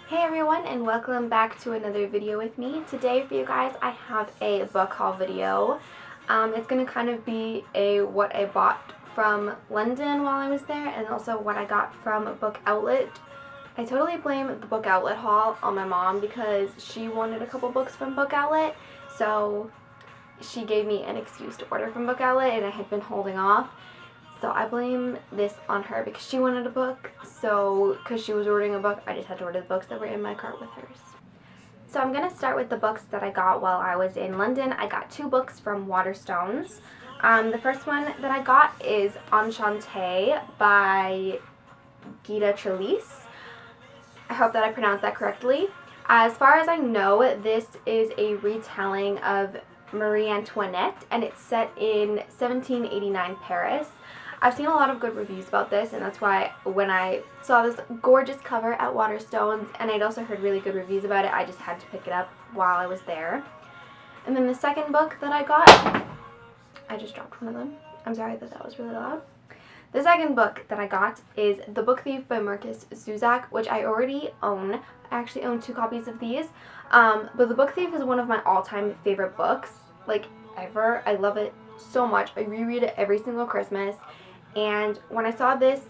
Hey everyone, and welcome back to another video with me. Today for you guys I have a book haul video. It's going to kind of be a what I bought from London while I was there and also what I got from Book Outlet. I totally blame the Book Outlet haul on my mom because she wanted a couple books from Book Outlet, so she gave me an excuse to order from Book Outlet and I had been holding off. So I blame this on her because she wanted a book, so because she was ordering a book, I just had to order the books that were in my cart with hers. So I'm going to start with the books that I got while I was in London. I got two books from Waterstones. The first one that I got is Enchantée by Gita Trellis. I hope that I pronounced that correctly. As far as I know, this is a retelling of Marie Antoinette, and it's set in 1789 Paris. I've seen a lot of good reviews about this, and that's why when I saw this gorgeous cover at Waterstones, and I'd also heard really good reviews about it, I just had to pick it up while I was there. And then the second book that I got, I just dropped one of them. I'm sorry that was really loud. The second book that I got is The Book Thief by Markus Zusak, which I already own. I actually own 2 copies of these. But The Book Thief is one of my all-time favorite books, like ever. I love it so much. I reread it every single Christmas. And when I saw this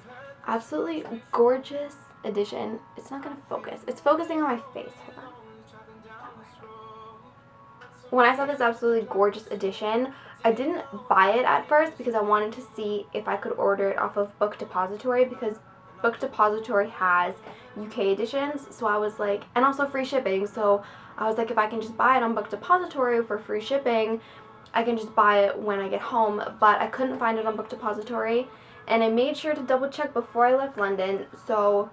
absolutely gorgeous edition, it's not going to focus. It's focusing on my face. Hold on. When I saw this absolutely gorgeous edition, I didn't buy it at first because I wanted to see if I could order it off of Book Depository, because Book Depository has UK editions, so I was like, and also free shipping, so I was like, if I can just buy it on Book Depository for free shipping, I can just buy it when I get home. But I couldn't find it on Book Depository, and I made sure to double check before I left London, so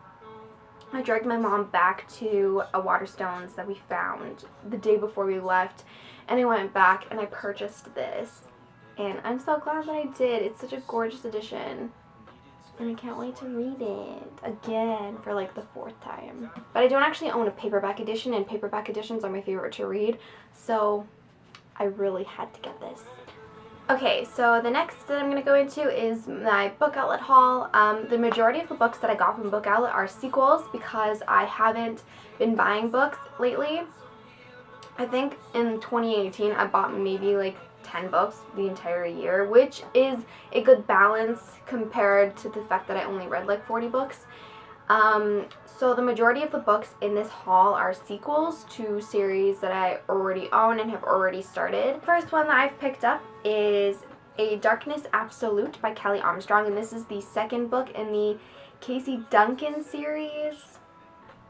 I dragged my mom back to a Waterstones that we found the day before we left, and I went back and I purchased this, and I'm so glad that I did. It's such a gorgeous edition, and I can't wait to read it again for like the 4th time. But I don't actually own a paperback edition, and paperback editions are my favorite to read, so I really had to get this. Okay, so the next that I'm going to go into is my Book Outlet haul. The majority of the books that I got from Book Outlet are sequels because I haven't been buying books lately. I think in 2018 I bought maybe like 10 books the entire year, which is a good balance compared to the fact that I only read like 40 books. So the majority of the books in this haul are sequels to series that I already own and have already started. The first one that I've picked up is A Darkness Absolute by Kelly Armstrong, and this is the second book in the Casey Duncan series.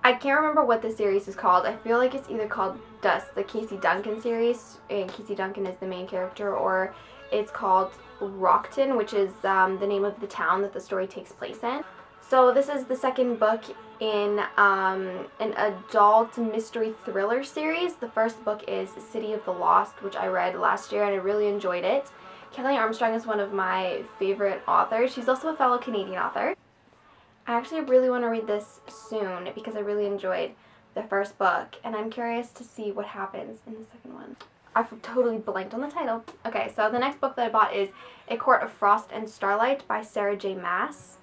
I can't remember what the series is called. I feel like it's either called Dust, the Casey Duncan series, and Casey Duncan is the main character, or it's called Rockton, which is the name of the town that the story takes place in. So this is the second book in an adult mystery thriller series. The first book is City of the Lost, which I read last year and I really enjoyed it. Kelly Armstrong is one of my favorite authors. She's also a fellow Canadian author. I actually really want to read this soon because I really enjoyed the first book, and I'm curious to see what happens in the second one. I've totally blanked on the title. Okay, so the next book that I bought is A Court of Frost and Starlight by Sarah J. Maas.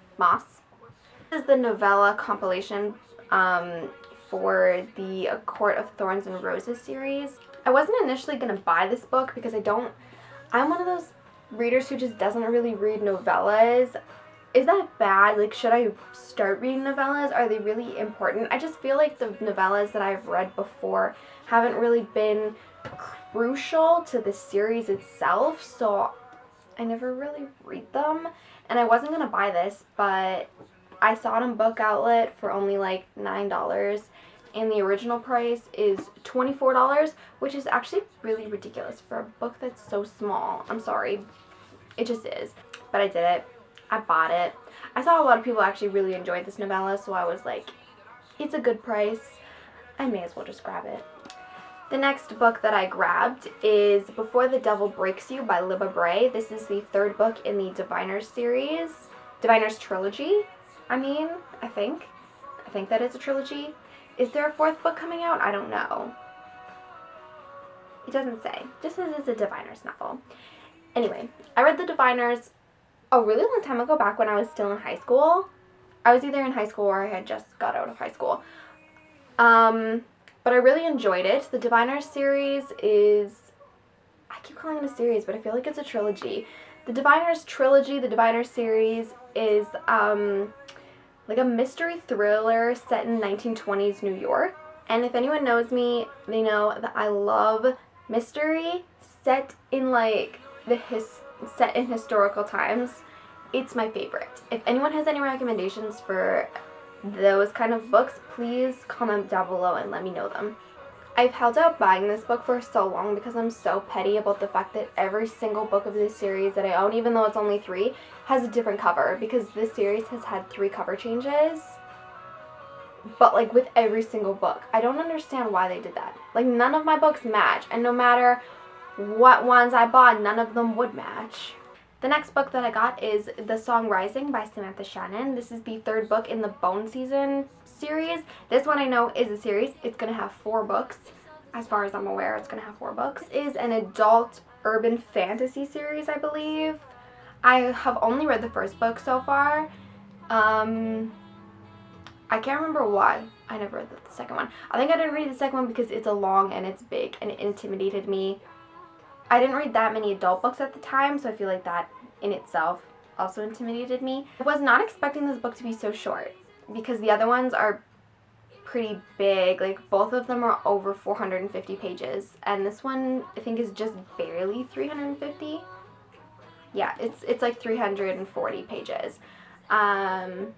This is the novella compilation for the A Court of Thorns and Roses series. I wasn't initially going to buy this book because I'm one of those readers who just doesn't really read novellas. Is that bad? Like, should I start reading novellas? Are they really important? I just feel like the novellas that I've read before haven't really been crucial to the series itself, so I never really read them. And I wasn't going to buy this, but I saw it on Book Outlet for only like $9, and the original price is $24, which is actually really ridiculous for a book that's so small. I'm sorry. It just is. But I did it. I bought it. I saw a lot of people actually really enjoyed this novella, so I was like, it's a good price. I may as well just grab it. The next book that I grabbed is Before the Devil Breaks You by Libba Bray. This is the 3rd book in the Diviners series. Diviners trilogy, I think that it's a trilogy. Is there a 4th book coming out? I don't know. It doesn't say. It just says it's a Diviners novel. Anyway, I read the Diviners a really long time ago, back when I was still in high school. I was either in high school or I had just got out of high school. But I really enjoyed it. The Diviners series is, I keep calling it a series, but I feel like it's a trilogy. The Diviners trilogy, the Diviners series is like a mystery thriller set in 1920s New York. And if anyone knows me, they know that I love mystery set in like set in historical times. It's my favorite. If anyone has any recommendations for those kind of books, please comment down below and let me know them. I've held out buying this book for so long because I'm so petty about the fact that every single book of this series that I own, even though it's only 3, has a different cover, because this series has had 3 cover changes. But like with every single book. I don't understand why they did that. Like none of my books match, and no matter what ones I bought, none of them would match. The next book that I got is The Song Rising by Samantha Shannon. This is the 3rd book in the Bone Season series. This one I know is a series. It's going to have 4 books. As far as I'm aware, it's going to have 4 books. This is an adult urban fantasy series, I believe. I have only read the 1st book so far. I can't remember why I never read the 2nd one. I think I didn't read the 2nd one because it's long and it's big and it intimidated me. I didn't read that many adult books at the time, so I feel like that in itself also intimidated me. I was not expecting this book to be so short because the other ones are pretty big. Like both of them are over 450 pages, and this one I think is just barely 350. Yeah, it's like 340 pages. And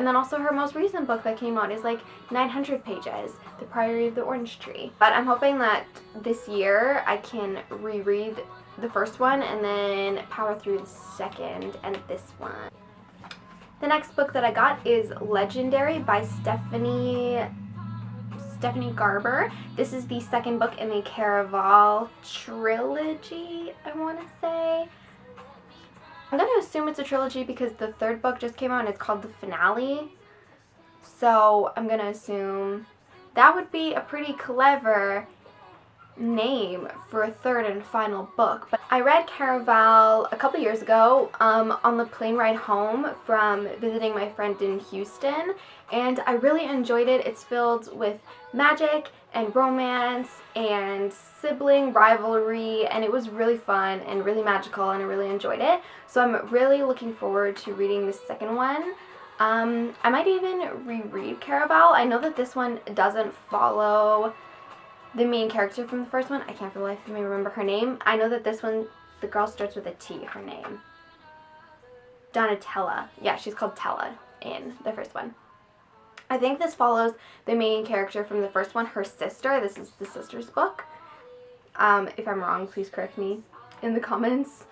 then also her most recent book that came out is like 900 pages, The Priory of the Orange Tree. But I'm hoping that this year I can reread the 1st one and then power through the 2nd and this one. The next book that I got is Legendary by Stephanie Garber. This is the 2nd book in the Caraval trilogy, I want to say. I'm going to assume it's a trilogy because the 3rd book just came out and it's called The Finale. So I'm going to assume that would be a pretty clever name for a 3rd and final book. But I read Caraval a couple years ago on the plane ride home from visiting my friend in Houston, and I really enjoyed it. It's filled with magic and romance and sibling rivalry, and it was really fun and really magical, and I really enjoyed it. So I'm really looking forward to reading the 2nd one. I might even reread Caraval. I know that this one doesn't follow the main character from the 1st one. I can't for the life of me remember her name. I know that this one, the girl starts with a T, her name. Donatella. Yeah, she's called Tella in the 1st one. I think this follows the main character from the 1st one, her sister. This is the sister's book. If I'm wrong, please correct me in the comments.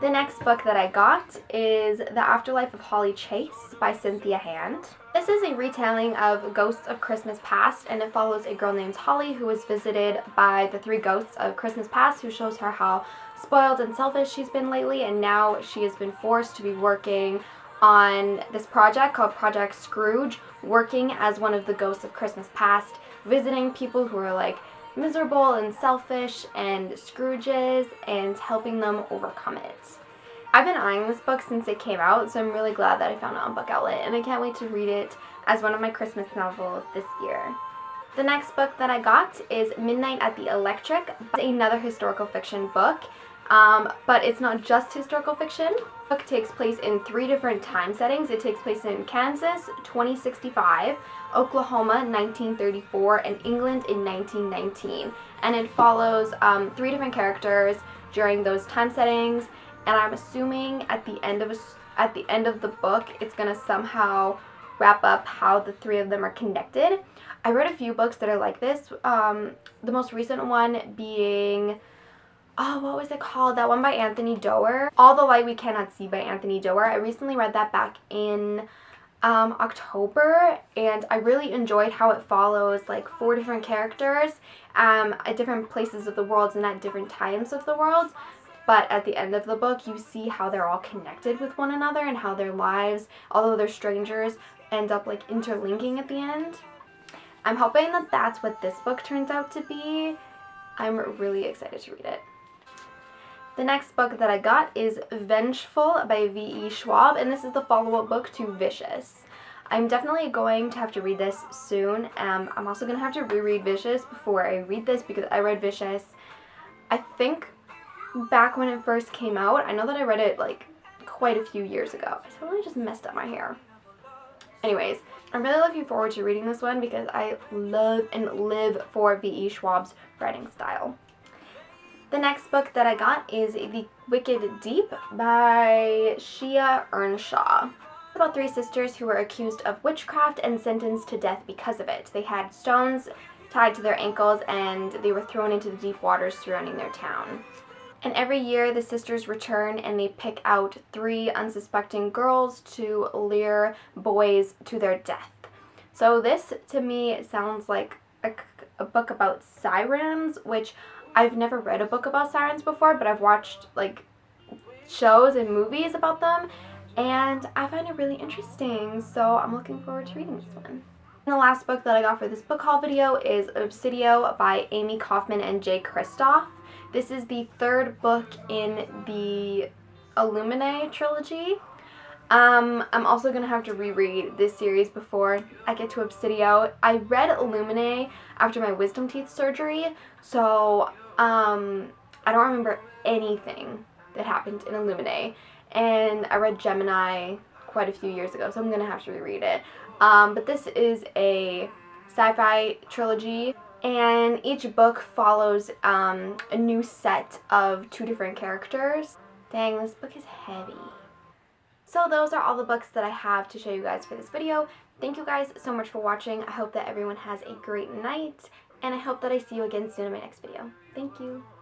The next book that I got is The Afterlife of Holly Chase by Cynthia Hand. This is a retelling of Ghosts of Christmas Past, and it follows a girl named Holly who is visited by the 3 ghosts of Christmas Past, who shows her how spoiled and selfish she's been lately, and now she has been forced to be working on this project called Project Scrooge, working as one of the ghosts of Christmas Past, visiting people who are like miserable and selfish and Scrooges and helping them overcome it. I've been eyeing this book since it came out, so I'm really glad that I found it on BookOutlet, and I can't wait to read it as one of my Christmas novels this year. The next book that I got is Midnight at the Electric. It's another historical fiction book, but it's not just historical fiction. The book takes place in 3 different time settings. It takes place in Kansas, 2065, Oklahoma, 1934, and England in 1919. And it follows 3 different characters during those time settings. And I'm assuming at the end of the book, it's gonna somehow wrap up how the 3 of them are connected. I read a few books that are like this. The most recent one being, what was it called? That one by Anthony Doerr. All the Light We Cannot See by Anthony Doerr. I recently read that back in October, and I really enjoyed how it follows like 4 different characters at different places of the world and at different times of the world. But at the end of the book, you see how they're all connected with one another and how their lives, although they're strangers, end up like interlinking at the end. I'm hoping that that's what this book turns out to be. I'm really excited to read it. The next book that I got is Vengeful by V.E. Schwab, and this is the follow-up book to Vicious. I'm definitely going to have to read this soon. I'm also going to have to reread Vicious before I read this because I read Vicious, I think, back when it first came out. I know that I read it like quite a few years ago. I totally just messed up my hair. Anyways, I'm really looking forward to reading this one because I love and live for V.E. Schwab's writing style. The next book that I got is The Wicked Deep by Shia Earnshaw. It's about 3 sisters who were accused of witchcraft and sentenced to death because of it. They had stones tied to their ankles and they were thrown into the deep waters surrounding their town. And every year the sisters return and they pick out 3 unsuspecting girls to lure boys to their death. So this to me sounds like a book about sirens, which I've never read a book about sirens before, but I've watched like shows and movies about them, and I find it really interesting, so I'm looking forward to reading this one. And the last book that I got for this book haul video is Obsidio by Amy Kaufman and Jay Kristoff. This is the 3rd book in the Illuminae trilogy. I'm also going to have to reread this series before I get to Obsidio. I read Illuminae after my wisdom teeth surgery, so I don't remember anything that happened in Illuminae. And I read Gemini quite a few years ago, so I'm going to have to reread it. But this is a sci-fi trilogy, and each book follows a new set of 2 different characters. Dang, this book is heavy. So those are all the books that I have to show you guys for this video. Thank you guys so much for watching. I hope that everyone has a great night, and I hope that I see you again soon in my next video. Thank you.